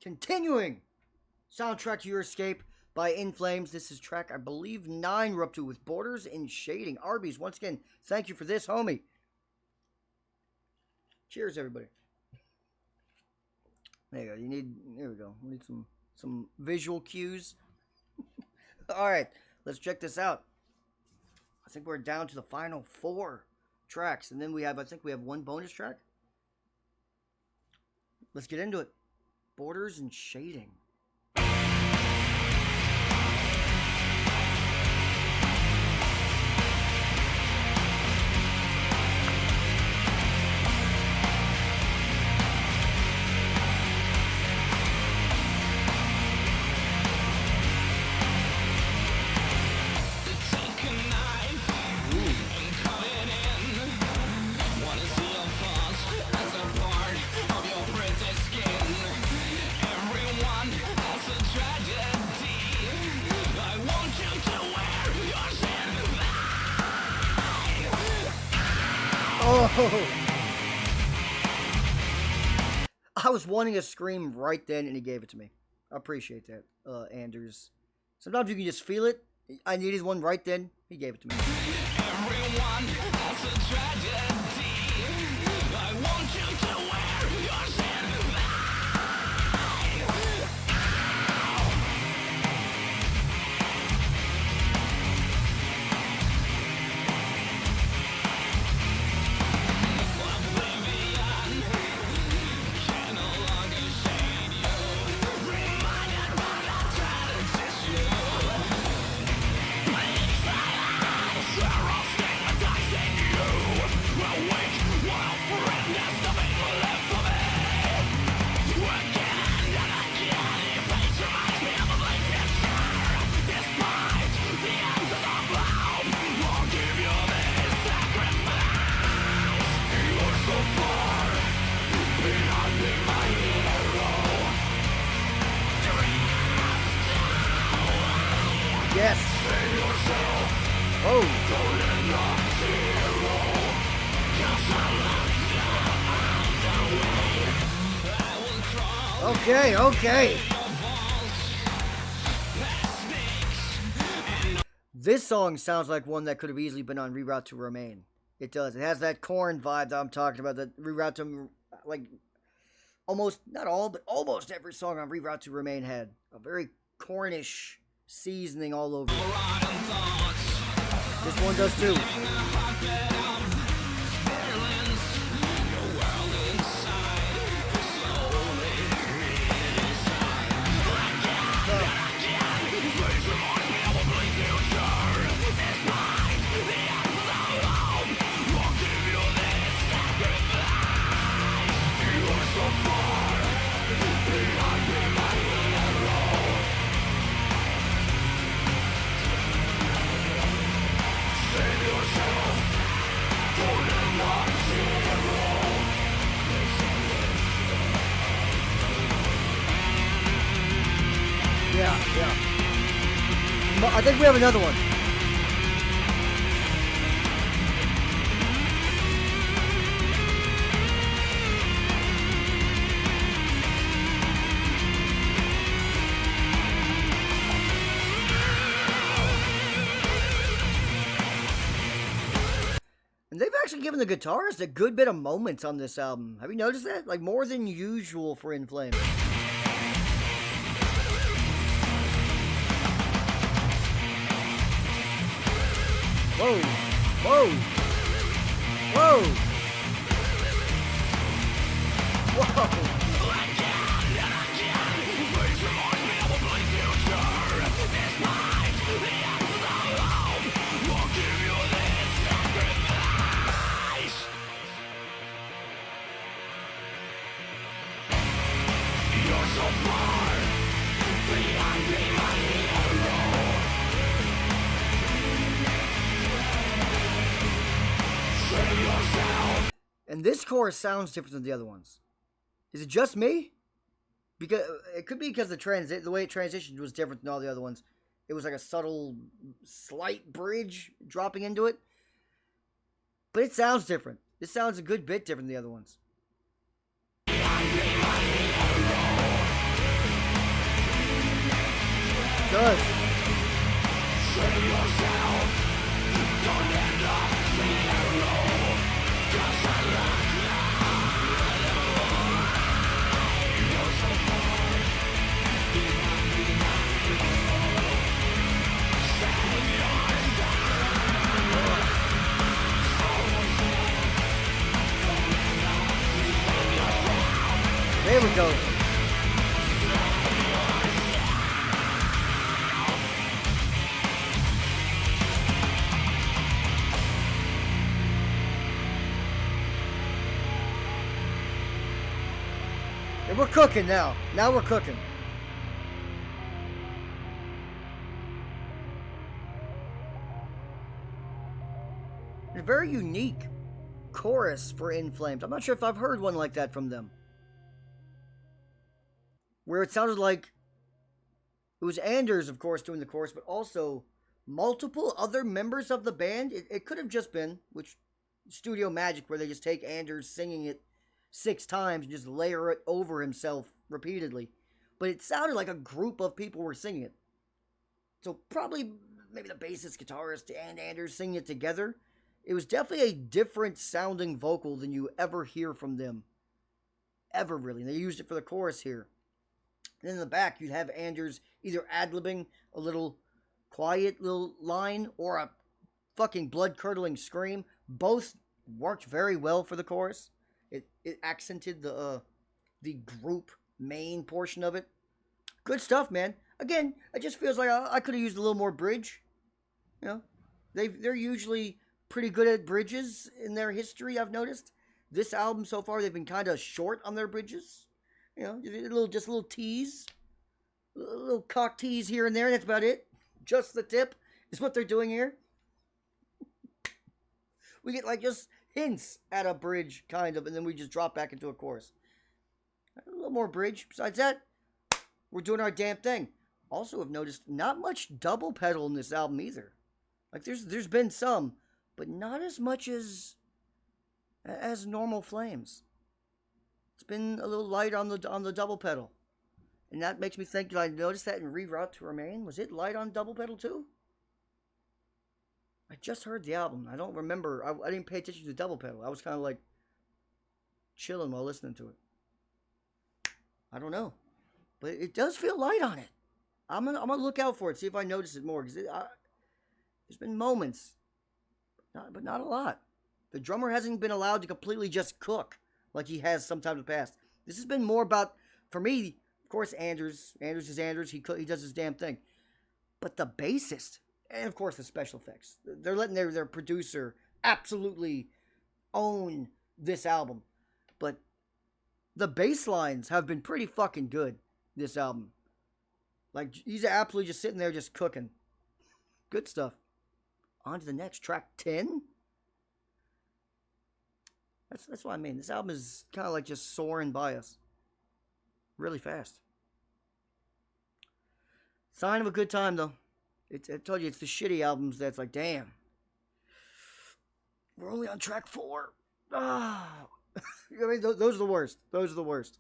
Continuing. Soundtrack to Your Escape by In Flames. This is track, I believe, 9 we're up to with Borders and Shading. Arby's, once again, thank you for this, homie. Cheers, everybody. There you go. There we go. We need some visual cues. All right, let's check this out. I think we're down to the final 4 tracks, and then I think we have 1 bonus track. Let's get into it. Borders and Shading. Oh! I was wanting to scream right then, and he gave it to me. I appreciate that, Anders. Sometimes you can just feel it. I needed one right then. He gave it to me. Everyone has a tragedy. I want you to wear your sympathy. Yes. Oh. Okay, okay. This song sounds like one that could have easily been on Reroute to Remain. It does. It has that Korn vibe that I'm talking about. That Reroute to, like, almost, not all, but almost every song on Reroute to Remain had a very Cornish seasoning all over it. This one does too. Yeah. I think we have another one. And they've actually given the guitarist a good bit of moments on this album. Have you noticed that? Like, more than usual for In Flames. Whoa! Whoa! Whoa! Whoa! You're so far behind me, my hero. And this chorus sounds different than the other ones. Is it just me? Because it could be because the way it transitioned was different than all the other ones. It was like a subtle, slight bridge dropping into it. But it sounds different. This sounds a good bit different than the other ones. does. There we go. And we're cooking now. Now we're cooking. A very unique chorus for In Flames. I'm not sure if I've heard one like that from them. Where it sounded like it was Anders, of course, doing the chorus, but also multiple other members of the band. It could have just been, which studio magic, where they just take Anders singing it 6 times and just layer it over himself repeatedly. But it sounded like a group of people were singing it. So probably maybe the bassist, guitarist, and Anders singing it together. It was definitely a different sounding vocal than you ever hear from them. Ever, really. And they used it for the chorus here. And in the back, you'd have Anders either ad-libbing a little quiet little line or a fucking blood-curdling scream. Both worked very well for the chorus. It accented the group main portion of it. Good stuff, man. Again, it just feels like I could have used a little more bridge. You know, they're usually pretty good at bridges in their history, I've noticed. This album so far, they've been kind of short on their bridges. You know, just a little tease. A little cock tease here and there, and that's about it. Just the tip is what they're doing here. We get like just hints at a bridge, kind of, and then we just drop back into a chorus. A little more bridge. Besides that, we're doing our damn thing. Also, have noticed not much double pedal in this album either. Like there's been some, but not as much as normal Flames. It's been a little light on the double pedal, and that makes me think. Did I notice that in Reroute to Remain? Was it light on double pedal too? I just heard the album. I don't remember. I didn't pay attention to the double pedal. I was kind of like chilling while listening to it. I don't know, but it does feel light on it. I'm gonna look out for it, see if I notice it more, because there's been moments, but not a lot. The drummer hasn't been allowed to completely just cook like he has sometimes in the past. This has been more about, for me, of course, Anders. Anders is Anders. He does his damn thing. But the bassist, and of course the special effects, they're letting their producer absolutely own this album. But the bass lines have been pretty fucking good this album. Like, he's absolutely just sitting there just cooking. Good stuff. On to the next track, 10. That's what I mean. This album is kind of like just soaring by us. Really fast. Sign of a good time, though. I told you, it's the shitty albums that's like, damn. We're only on track 4. Ah. I mean, those are the worst. Those are the worst.